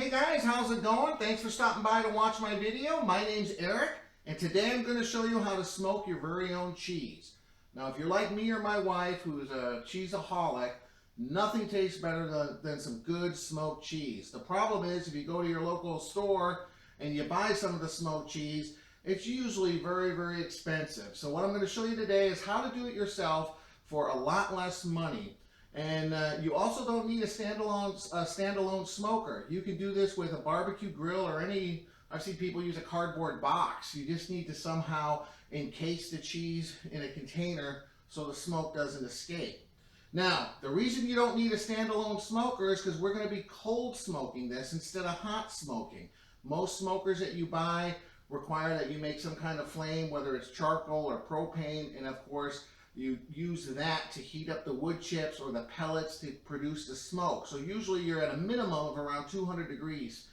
Hey guys, how's it going? Thanks for stopping by to watch my video. My name's Eric, and today I'm going to show you how to smoke your very own cheese. Now, if you're like me or my wife, who's a cheeseaholic, nothing tastes better than some good smoked cheese. The problem is, if you go to your local store and you buy some of the smoked cheese, it's usually very, very expensive. So what I'm going to show you today is how to do it yourself for a lot less money. And you also don't need a standalone smoker. You can do this with a barbecue grill or any, I've seen people use a cardboard box. You just need to somehow encase the cheese in a container so the smoke doesn't escape. Now, the reason you don't need a standalone smoker is because we're going to be cold smoking this instead of hot smoking. Most smokers that you buy require that you make some kind of flame, whether it's charcoal or propane, and of course, you use that to heat up the wood chips or the pellets to produce the smoke. So usually you're at a minimum of around 200 degrees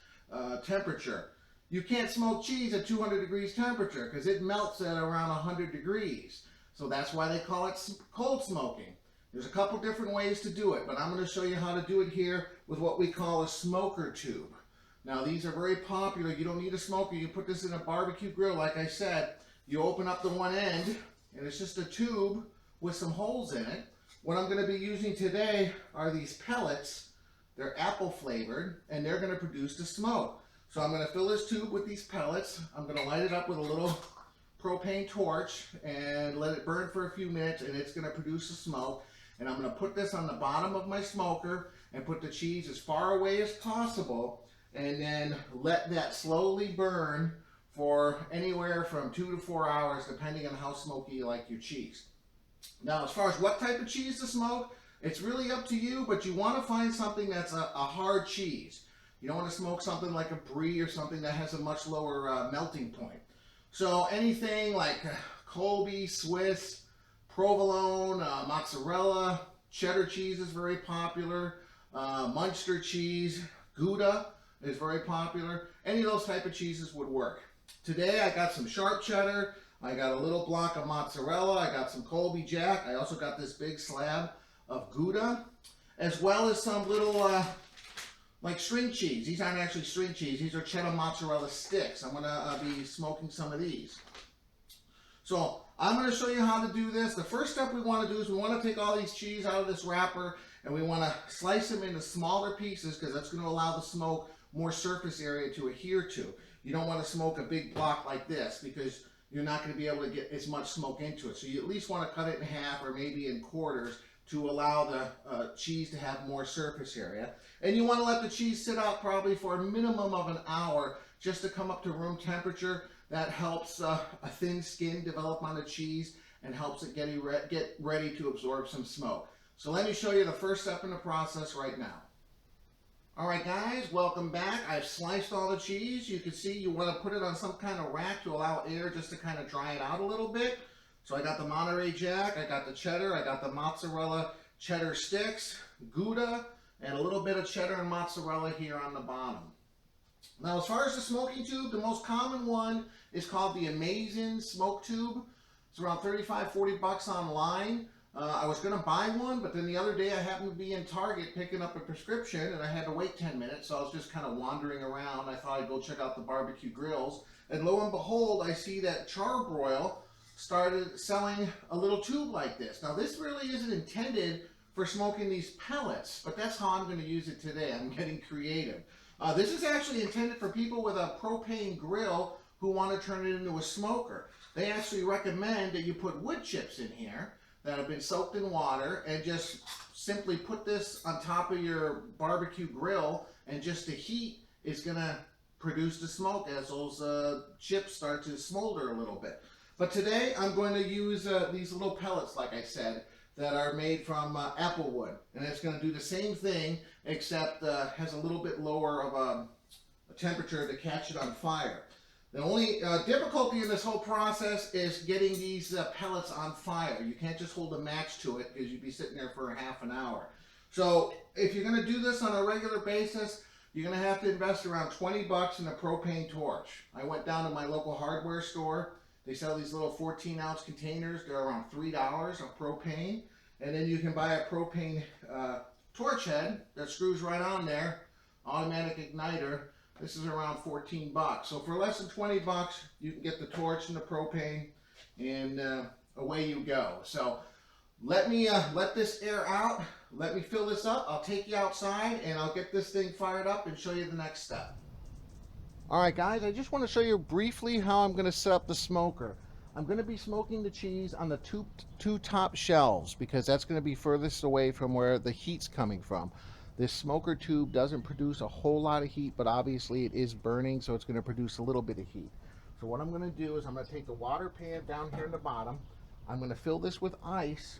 temperature. You can't smoke cheese at 200 degrees temperature because it melts at around 100 degrees. So that's why they call it cold smoking. There's a couple different ways to do it, but I'm going to show you how to do it here with what we call a smoker tube. Now these are very popular. You don't need a smoker. You put this in a barbecue grill, like I said. You open up the one end, and it's just a tube with some holes in it. What I'm going to be using today are these pellets. They're apple flavored, and they're going to produce the smoke. So I'm going to fill this tube with these pellets. I'm going to light it up with a little propane torch and let it burn for a few minutes, and it's going to produce the smoke. And I'm going to put this on the bottom of my smoker and put the cheese as far away as possible, and then let that slowly burn for anywhere from 2 to 4 hours, depending on how smoky you like your cheese. Now, as far as what type of cheese to smoke, it's really up to you, but you want to find something that's a hard cheese. You don't want to smoke something like a brie or something that has a much lower melting point. So anything like Colby, Swiss, provolone, mozzarella, cheddar cheese is very popular, Munster cheese, Gouda is very popular. Any of those type of cheeses would work. Today I got some sharp cheddar, I got a little block of mozzarella, I got some Colby Jack, I also got this big slab of Gouda, as well as some little like string cheese. These aren't actually string cheese, these are cheddar mozzarella sticks. I'm going to be smoking some of these. So I'm going to show you how to do this. The first step we want to do is we want to take all these cheese out of this wrapper, and we want to slice them into smaller pieces because that's going to allow the smoke more surface area to adhere to. You don't want to smoke a big block like this because you're not going to be able to get as much smoke into it. So you at least want to cut it in half or maybe in quarters to allow the cheese to have more surface area. And you want to let the cheese sit out probably for a minimum of an hour just to come up to room temperature. That helps a thin skin develop on the cheese and helps it get ready to absorb some smoke. So let me show you the first step in the process right now. Alright guys, welcome back. I've sliced all the cheese. You can see you want to put it on some kind of rack to allow air just to kind of dry it out a little bit. So I got the Monterey Jack, I got the cheddar, I got the mozzarella cheddar sticks, Gouda, and a little bit of cheddar and mozzarella here on the bottom. Now as far as the smoking tube, the most common one is called the Amazing Smoke Tube. It's around 35–40 bucks online. I was going to buy one, but then the other day I happened to be in Target picking up a prescription and I had to wait 10 minutes, so I was just kind of wandering around. I thought I'd go check out the barbecue grills, and lo and behold, I see that Charbroil started selling a little tube like this. Now this really isn't intended for smoking these pellets, but that's how I'm going to use it today. I'm getting creative. This is actually intended for people with a propane grill who want to turn it into a smoker. They actually recommend that you put wood chips in here that have been soaked in water, and just simply put this on top of your barbecue grill, and just the heat is going to produce the smoke as those chips start to smolder a little bit. But today I'm going to use these little pellets, like I said, that are made from apple wood, and it's going to do the same thing except has a little bit lower of a temperature to catch it on fire. The only difficulty in this whole process is getting these pellets on fire. You can't just hold a match to it because you'd be sitting there for a half an hour. So if you're going to do this on a regular basis, you're going to have to invest around 20 bucks in a propane torch. I went down to my local hardware store. They sell these little 14-ounce containers. They're around $3 of propane. And then you can buy a propane torch head that screws right on there. automatic igniter. This is around 14 bucks. So for less than 20 bucks, you can get the torch and the propane, and away you go. So let me let this air out. Let me fill this up. I'll take you outside and I'll get this thing fired up and show you the next step. All right, guys, I just want to show you briefly how I'm going to set up the smoker. I'm going to be smoking the cheese on the two top shelves because that's going to be furthest away from where the heat's coming from. This smoker tube doesn't produce a whole lot of heat, but obviously it is burning, so it's going to produce a little bit of heat. So what I'm going to do is I'm going to take the water pan down here in the bottom. I'm going to fill this with ice,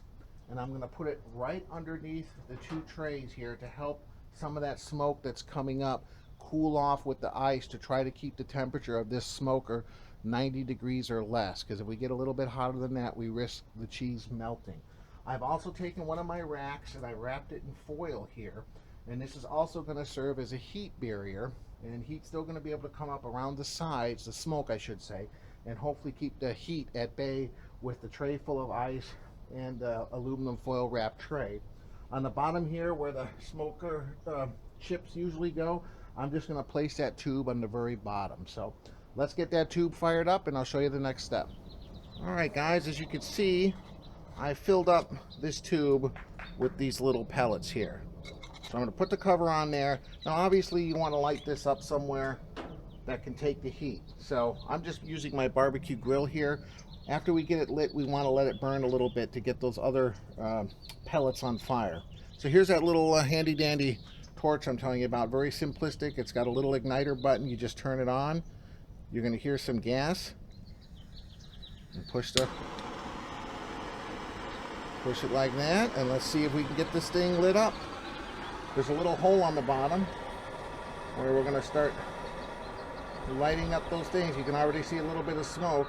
and I'm going to put it right underneath the two trays here to help some of that smoke that's coming up cool off with the ice, to try to keep the temperature of this smoker 90 degrees or less, because if we get a little bit hotter than that, we risk the cheese melting. I've also taken one of my racks and I wrapped it in foil here, and this is also going to serve as a heat barrier, and heat's still going to be able to come up around the sides, the smoke I should say, and hopefully keep the heat at bay with the tray full of ice and aluminum foil wrap tray. On the bottom here where the smoker chips usually go, I'm just going to place that tube on the very bottom. So let's get that tube fired up and I'll show you the next step. Alright guys, as you can see, I filled up this tube with these little pellets here. So I'm going to put the cover on there. Now obviously you want to light this up somewhere that can take the heat. So I'm just using my barbecue grill here. After we get it lit, we want to let it burn a little bit to get those other pellets on fire. So here's that little handy dandy torch I'm telling you about. Very simplistic. It's got a little igniter button. You just turn it on. You're going to hear some gas. And push it like that, and let's see if we can get this thing lit up. There's a little hole on the bottom where we're going to start lighting up those things. You can already see a little bit of smoke.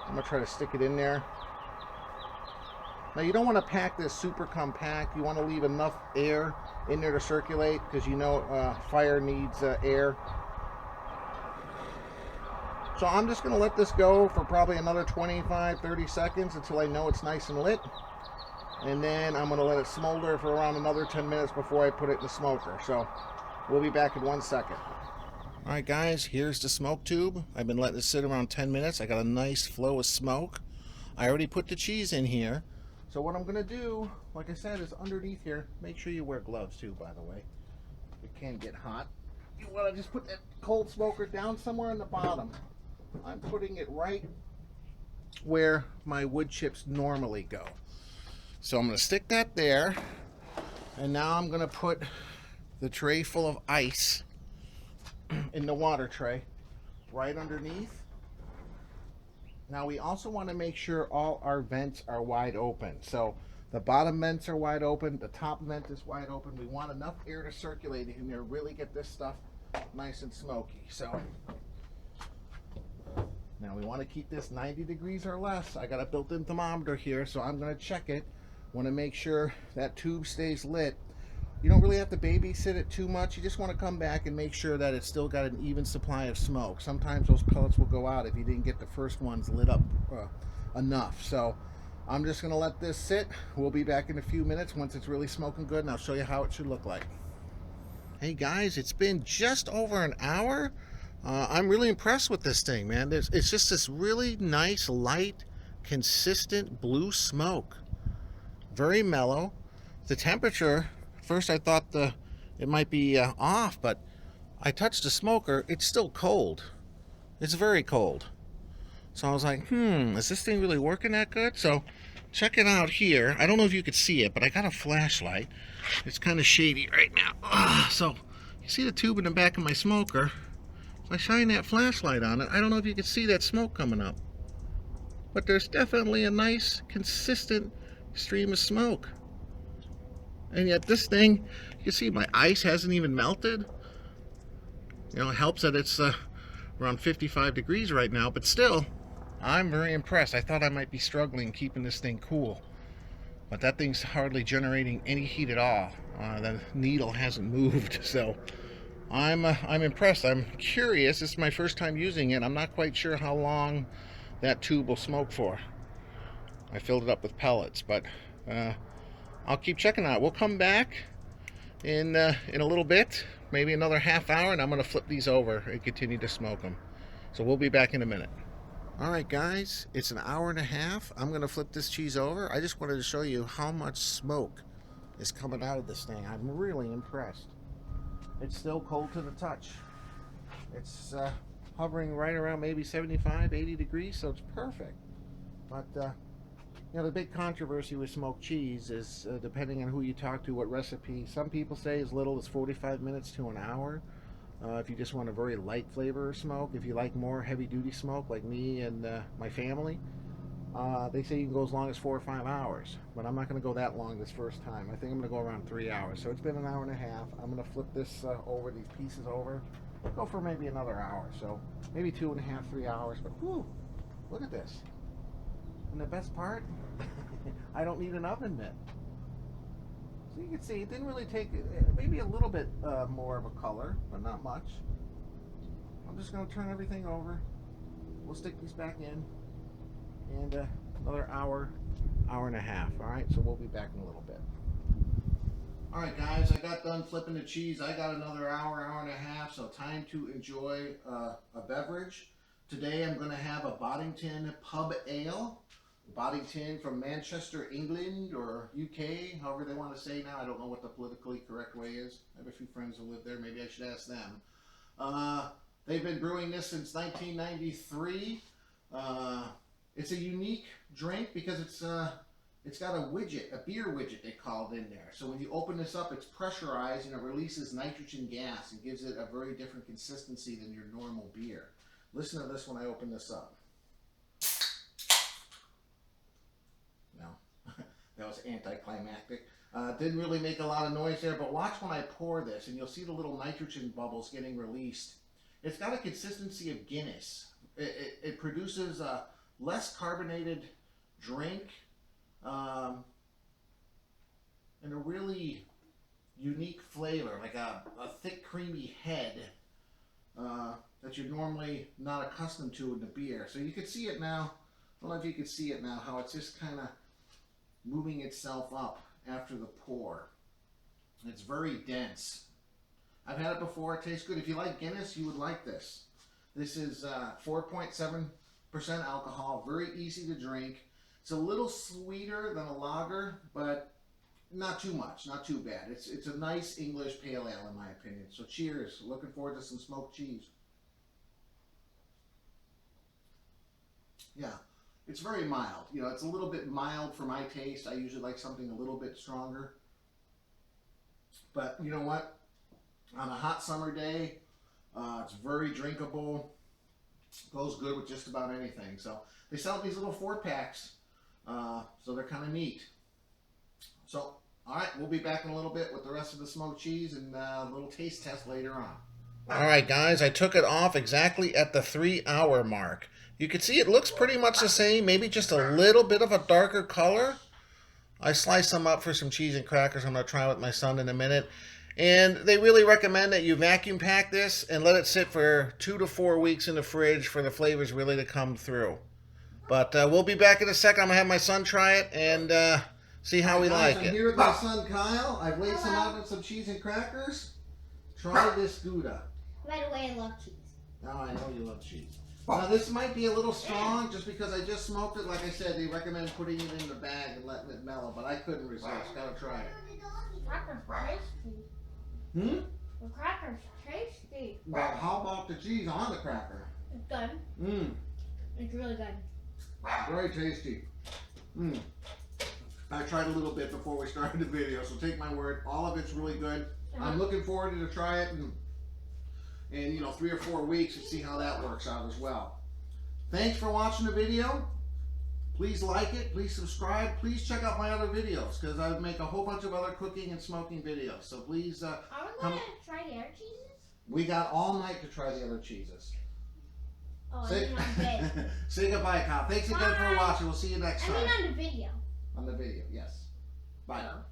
I'm going to try to stick it in there. Now you don't want to pack this super compact. You want to leave enough air in there to circulate, because you know fire needs air. So I'm just going to let this go for probably another 25-30 seconds until I know it's nice and lit. And then I'm going to let it smolder for around another 10 minutes before I put it in the smoker. So we'll be back in 1 second. Alright guys, here's the smoke tube. I've been letting it sit around 10 minutes. I got a nice flow of smoke. I already put the cheese in here. So what I'm going to do, like I said, is underneath here, make sure you wear gloves too, by the way. It can get hot. You want to just put that cold smoker down somewhere in the bottom. I'm putting it right where my wood chips normally go. So I'm going to stick that there, and now I'm going to put the tray full of ice in the water tray right underneath. Now we also want to make sure all our vents are wide open. So the bottom vents are wide open, the top vent is wide open. We want enough air to circulate in there, really get this stuff nice and smoky. So now we want to keep this 90 degrees or less. I got a built-in thermometer here, so I'm going to check it. Want to make sure that tube stays lit. You don't really have to babysit it too much. You just want to come back and make sure that it's still got an even supply of smoke. Sometimes those pellets will go out if you didn't get the first ones lit up enough. So I'm just going to let this sit. We'll be back in a few minutes once it's really smoking good, and I'll show you how it should look like. Hey guys, it's been just over an hour. I'm really impressed with this thing, man. It's just this really nice, light, consistent blue smoke. Very mellow. The temperature, first I thought it might be off, but I touched the smoker. It's still cold. It's very cold. So I was like, is this thing really working that good? So check it out here. I don't know if you could see it, but I got a flashlight. It's kind of shady right now. So you see the tube in the back of my smoker. If I shine that flashlight on it, I don't know if you can see that smoke coming up. But there's definitely a nice, consistent stream of smoke. And yet this thing, you see my ice hasn't even melted. You know, it helps that it's around 55 degrees right now, but still, I'm very impressed. I thought I might be struggling keeping this thing cool, but that thing's hardly generating any heat at all. The needle hasn't moved, so I'm impressed. I'm curious. This is my first time using it. I'm not quite sure how long that tube will smoke for. I filled it up with pellets, but I'll keep checking on it. We'll come back in a little bit, maybe another half hour, and I'm going to flip these over and continue to smoke them. So we'll be back in a minute. All right, guys, it's an hour and a half. I'm going to flip this cheese over. I just wanted to show you how much smoke is coming out of this thing. I'm really impressed. It's still cold to the touch. It's hovering right around maybe 75, 80 degrees, so it's perfect. But you know, the big controversy with smoked cheese is depending on who you talk to, what recipe. Some people say as little as 45 minutes to an hour. If you just want a very light flavor of smoke, if you like more heavy-duty smoke like me and my family, they say you can go as long as 4 or 5 hours. But I'm not going to go that long this first time. I think I'm going to go around 3 hours. So it's been an hour and a half. I'm going to flip this over, these pieces over. Go for maybe another hour. So maybe 2.5, 3 hours. But whew, look at this. And the best part, I don't need an oven mitt. So you can see it didn't really take, maybe a little bit more of a color, but not much. I'm just going to turn everything over. We'll stick these back in. And another hour, hour and a half. All right, so we'll be back in a little bit. All right, guys, I got done flipping the cheese. I got another hour, hour and a half, so time to enjoy a beverage. Today I'm going to have a Boddington Pub Ale. Boddington from Manchester, England, or UK, however they want to say now. I don't know what the politically correct way is. I have a few friends who live there. Maybe I should ask them. They've been brewing this since 1993. It's a unique drink because it's got a widget, a beer widget they called in there. So when you open this up, it's pressurized and it releases nitrogen gas and gives it a very different consistency than your normal beer. Listen to this when I open this up. That was anticlimactic. Didn't really make a lot of noise there, but watch when I pour this, and you'll see the little nitrogen bubbles getting released. It's got a consistency of Guinness. It produces a less carbonated drink, and a really unique flavor, like a thick, creamy head that you're normally not accustomed to in the beer. So you can see it now. I don't know if you can see it now, how it's just kind of moving itself up after the pour. It's very dense. I've had it before. It tastes good. If you like Guinness, you would like this. This is 4.7% alcohol. Very easy to drink. It's a little sweeter than a lager, but not too much. Not too bad. It's a nice English pale ale in my opinion. So cheers. Looking forward to some smoked cheese. Yeah. It's very mild. You know, it's a little bit mild for my taste. I usually like something a little bit stronger. But you know what? On a hot summer day, it's very drinkable. Goes good with just about anything. So they sell these little 4-packs. So they're kind of neat. So, all right, we'll be back in a little bit with the rest of the smoked cheese and a little taste test later on. All right, guys, I took it off exactly at the 3-hour mark. You can see it looks pretty much the same, maybe just a little bit of a darker color. I sliced them up for some cheese and crackers. I'm going to try with my son in a minute. And they really recommend that you vacuum pack this and let it sit for 2 to 4 weeks in the fridge for the flavors really to come through. But we'll be back in a second. I'm going to have my son try it and see how we like it. I'm here with my son Kyle. I've laced him out with some cheese and crackers. Try this Gouda. By the way, I love cheese. Oh, I know you love cheese. Now this might be a little strong just because I just smoked it. Like I said, they recommend putting it in the bag and letting it mellow, but I couldn't resist. Gotta try it. The crackers are tasty. The crackers are tasty. Well, how about the cheese on the cracker? It's good. It's really good. Very tasty. I tried a little bit before we started the video, so take my word, all of it's really good. I'm looking forward to try it in you know 3 or 4 weeks and see how that works out as well. Thanks for watching the video. Please like it, please subscribe, please check out my other videos because I make a whole bunch of other cooking and smoking videos. So please Are we going to try the other cheeses? We got all night to try the other cheeses. Oh, I mean on bed. Say goodbye, Kyle. Thanks again for watching. We'll see you next time. I mean on the video. On the video, yes. Bye. Oh.